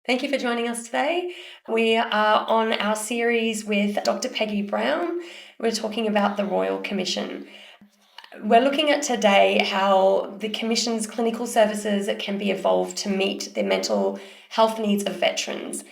Thank you for joining us today. We are on our series with Dr. Peggy Brown. We're talking about the Royal Commission. We're looking at today how the Commission's clinical services can be evolved to meet the mental health needs of veterans.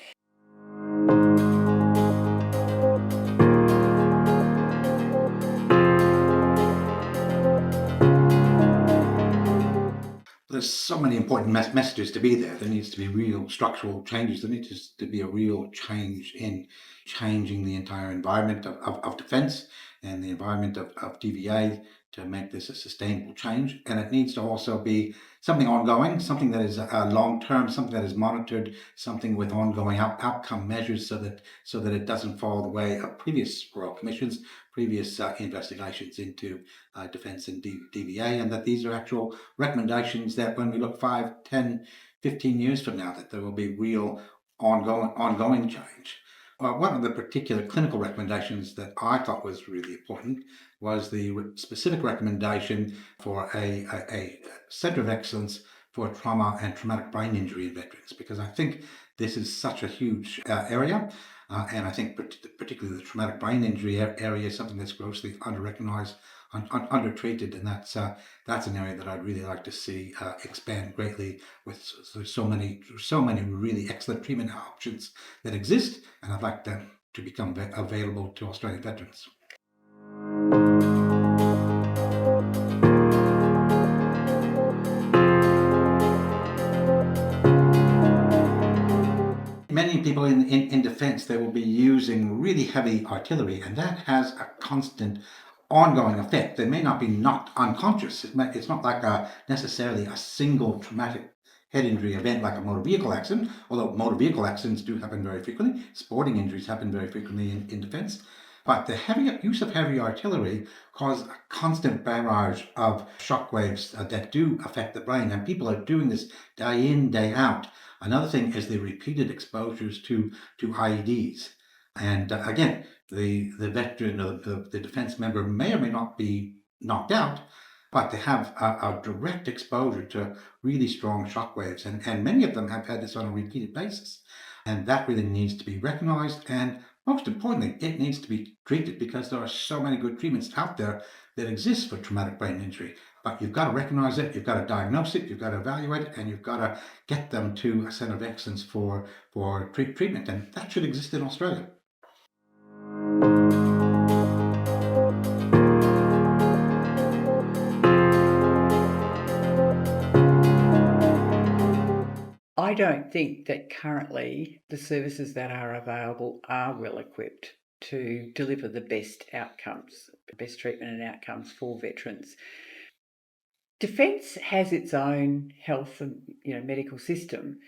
There's so many important messages to be there. There needs to be real structural changes. There needs to be a real change in changing the entire environment of defence and the environment of DVA to make this a sustainable change. And it needs to also be something ongoing, something that is long-term, something that is monitored, something with ongoing outcome measures so that it doesn't fall the way of previous Royal Commissions, previous investigations into defence and DVA, and that these are actual recommendations that when we look 5, 10, 15 years from now, that there will be real ongoing change. One of the particular clinical recommendations that I thought was really important was the specific recommendation for a centre of excellence for trauma and traumatic brain injury in veterans, because I think this is such a huge area. And I think particularly the traumatic brain injury area is something that's grossly under-recognised, undertreated, and that's an area that I'd really like to see expand greatly with so many really excellent treatment options that exist, and I'd like them to become available to Australian veterans. Many people in defence, they will be using really heavy artillery, and that has a constant ongoing effect. They may not be knocked unconscious. It's not like necessarily a single traumatic head injury event like a motor vehicle accident, although motor vehicle accidents do happen very frequently. Sporting injuries happen very frequently in defence. But the use of heavy artillery causes a constant barrage of shockwaves that do affect the brain, and people are doing this day in, day out. Another thing is the repeated exposures to IEDs. And again, the veteran or the defence member may or may not be knocked out, but they have a direct exposure to really strong shockwaves. And many of them have had this on a repeated basis. And that really needs to be recognised. And most importantly, it needs to be treated, because there are so many good treatments out there that exist for traumatic brain injury. But you've got to recognise it, you've got to diagnose it, you've got to evaluate it, and you've got to get them to a centre of excellence for treatment. And that should exist in Australia. I don't think that currently the services that are available are well equipped to deliver the best outcomes, the best treatment and outcomes for veterans. Defence has its own health and medical system,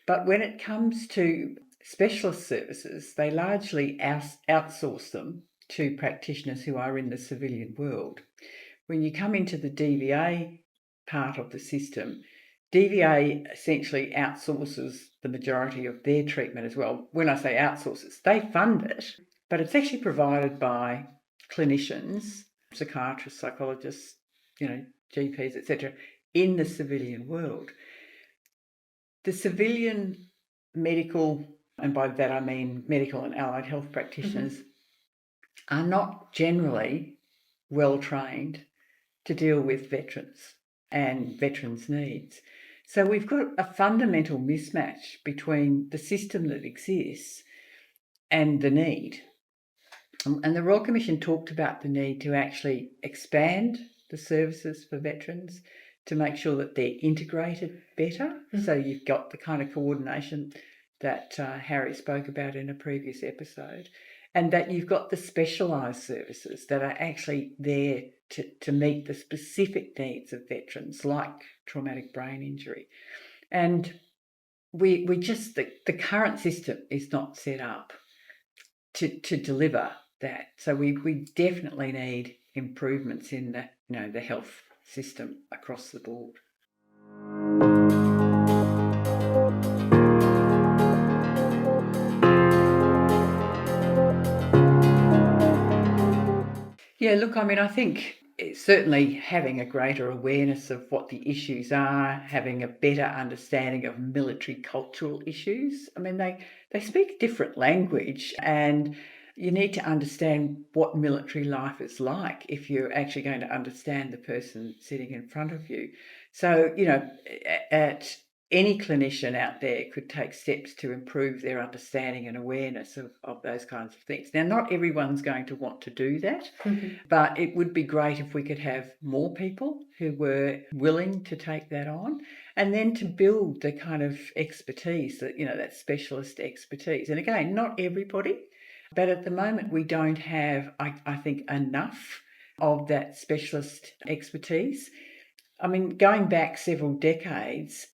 but when it comes to specialist services, they largely outsource them to practitioners who are in the civilian world. When you come into the DVA part of the system, DVA essentially outsources the majority of their treatment as well. When I say outsources, they fund it, but it's actually provided by clinicians, psychiatrists, psychologists, GPs, etc., in the civilian world. The civilian medical, and by that I mean medical and allied health practitioners, are not generally well trained to deal with veterans and veterans' needs. So we've got a fundamental mismatch between the system that exists and the need. And the Royal Commission talked about the need to actually expand the services for veterans to make sure that they're integrated better. So you've got the kind of coordination that Harry spoke about in a previous episode, and that you've got the specialised services that are actually there to meet the specific needs of veterans, like traumatic brain injury. And we just, the current system is not set up to deliver that. So we definitely need improvements in the health system across the board. Yeah, look, I mean, I think certainly having a greater awareness of what the issues are, having a better understanding of military cultural issues. I mean, they speak different language, and you need to understand what military life is like if you're actually going to understand the person sitting in front of you. So, at any clinician out there could take steps to improve their understanding and awareness of those kinds of things. Now, not everyone's going to want to do that, but it would be great if we could have more people who were willing to take that on, and then to build the kind of expertise that specialist expertise. And again, not everybody, but at the moment we don't have, I think, enough of that specialist expertise. I mean, going back several decades,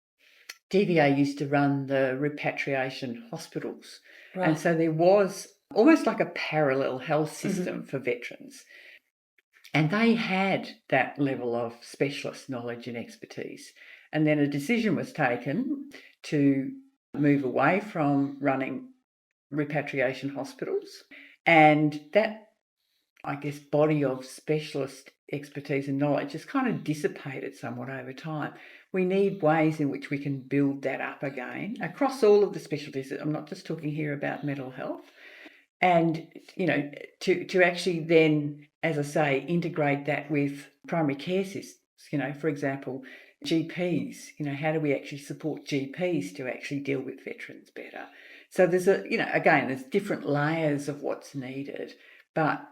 DVA used to run the repatriation hospitals. Right. And so there was almost like a parallel health system for veterans. And they had that level of specialist knowledge and expertise. And then a decision was taken to move away from running repatriation hospitals. And that, I guess, body of specialist expertise and knowledge has kind of dissipated somewhat over time. We need ways in which we can build that up again across all of the specialties. I'm not just talking here about mental health. And, to actually then, as I say, integrate that with primary care systems. For example, GPs, how do we actually support GPs to actually deal with veterans better? So there's again, there's different layers of what's needed, but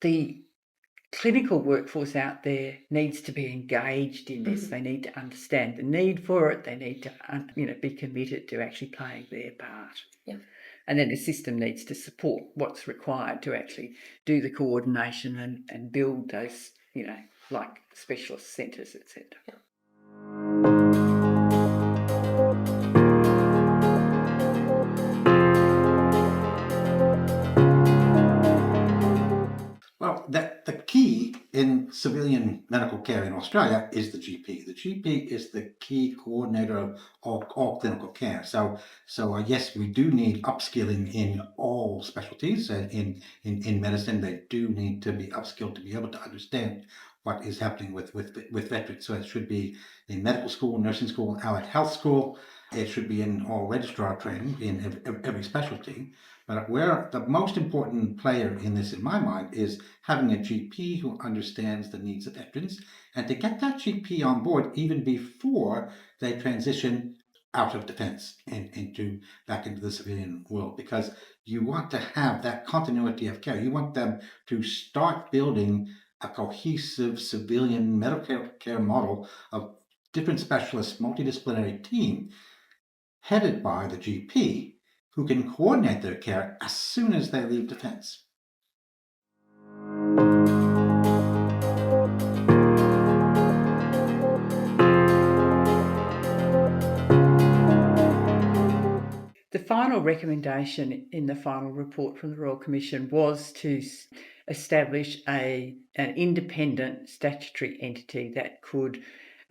the clinical workforce out there needs to be engaged in this. They need to understand the need for it. They need to, be committed to actually playing their part. Yeah. And then the system needs to support what's required to actually do the coordination and build those, like specialist centres, etc. Yeah. Well, the key in civilian medical care in Australia is the GP. The GP is the key coordinator of all clinical care. So yes, we do need upskilling in all specialties. In medicine, they do need to be upskilled to be able to understand what is happening with veterans. So it should be in medical school, nursing school, allied health school. It should be in all registrar training in every specialty. But where the most important player in this, in my mind, is having a GP who understands the needs of veterans, and to get that GP on board even before they transition out of defense and back into the civilian world, because you want to have that continuity of care. You want them to start building a cohesive civilian medical care model of different specialists, multidisciplinary team headed by the GP, who can coordinate their care as soon as they leave defense. The final recommendation in the final report from the Royal Commission was to establish an independent statutory entity that could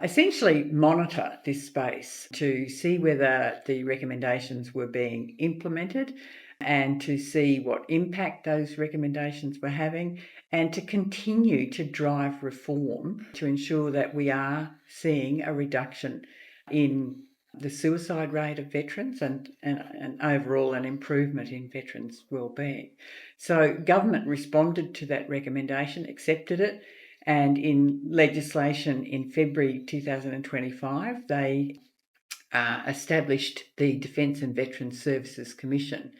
essentially monitor this space to see whether the recommendations were being implemented and to see what impact those recommendations were having, and to continue to drive reform to ensure that we are seeing a reduction in the suicide rate of veterans and overall an improvement in veterans' wellbeing. So government responded to that recommendation, accepted it, and in legislation in February 2025, they established the Defence and Veterans Services Commission.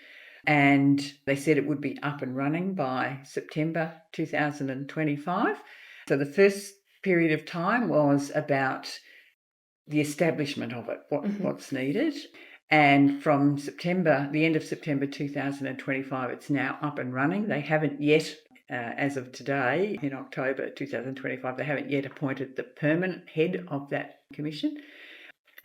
And they said it would be up and running by September 2025. So the first period of time was about the establishment of it, what's needed. And from the end of September 2025, it's now up and running. They haven't yet, as of today, in October 2025, they haven't yet appointed the permanent head of that commission,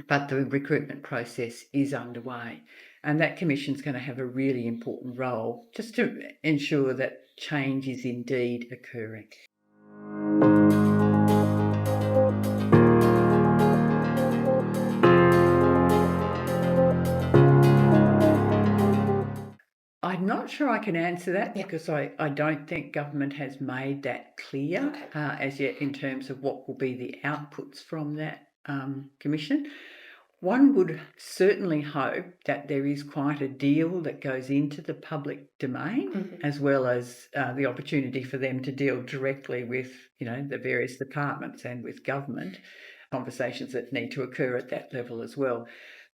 but the recruitment process is underway. And that commission's going to have a really important role just to ensure that change is indeed occurring. I'm not sure I can answer that Yeah. because I don't think government has made that clear Okay. as yet in terms of what will be the outputs from that commission. One would certainly hope that there is quite a deal that goes into the public domain, as well as the opportunity for them to deal directly with, the various departments and with government, conversations that need to occur at that level as well.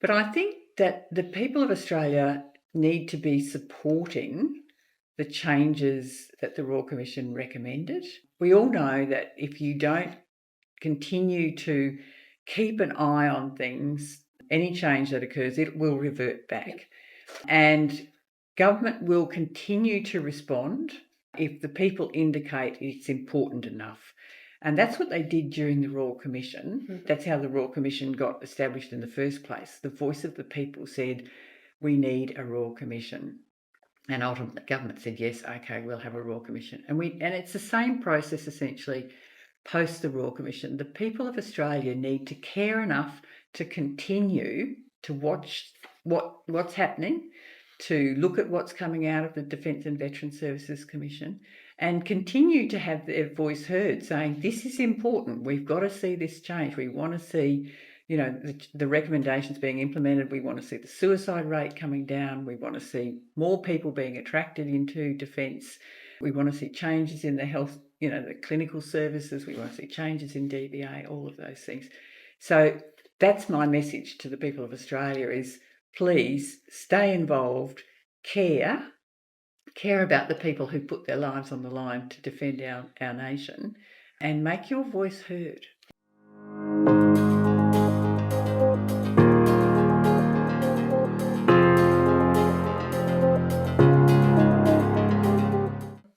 But I think that the people of Australia need to be supporting the changes that the Royal Commission recommended. We all know that if you don't continue to keep an eye on things, any change that occurs, it will revert back. And government will continue to respond if the people indicate it's important enough. And that's what they did during the Royal Commission. That's how the Royal Commission got established in the first place. The voice of the people said, we need a Royal Commission. And ultimately the government said, yes, okay, we'll have a Royal Commission. And it's the same process essentially post the Royal Commission. The people of Australia need to care enough to continue to watch what's happening, to look at what's coming out of the Defence and Veterans Services Commission, and continue to have their voice heard, saying this is important, we've got to see this change, we want to see the recommendations being implemented, we want to see the suicide rate coming down, we want to see more people being attracted into defence, we want to see changes in the health, the clinical services, we want to see changes in DBA, all of those things. So that's my message to the people of Australia is please stay involved, care about the people who put their lives on the line to defend our nation, and make your voice heard.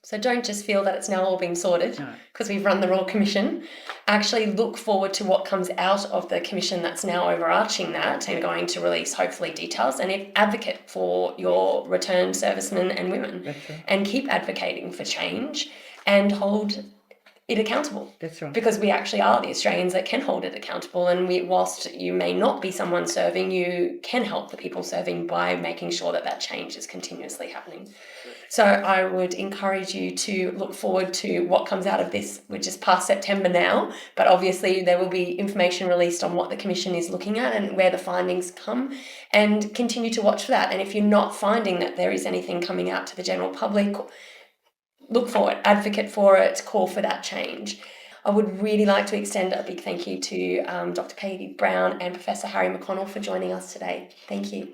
So don't just feel that it's now all been sorted because we've run the Royal Commission. Actually look forward to what comes out of the commission that's now overarching that and going to release hopefully details, and advocate for your returned servicemen and women. That's right. And keep advocating for change and hold it accountable. That's right. Because we actually are the Australians that can hold it accountable, and whilst you may not be someone serving, you can help the people serving by making sure that change is continuously happening. So I would encourage you to look forward to what comes out of this. We're just past September now, but obviously there will be information released on what the Commission is looking at and where the findings come, and continue to watch for that. And if you're not finding that there is anything coming out to the general public, look for it, advocate for it, call for that change. I would really like to extend a big thank you to Dr. Peggy Brown and Professor Harry McConnell for joining us today. Thank you.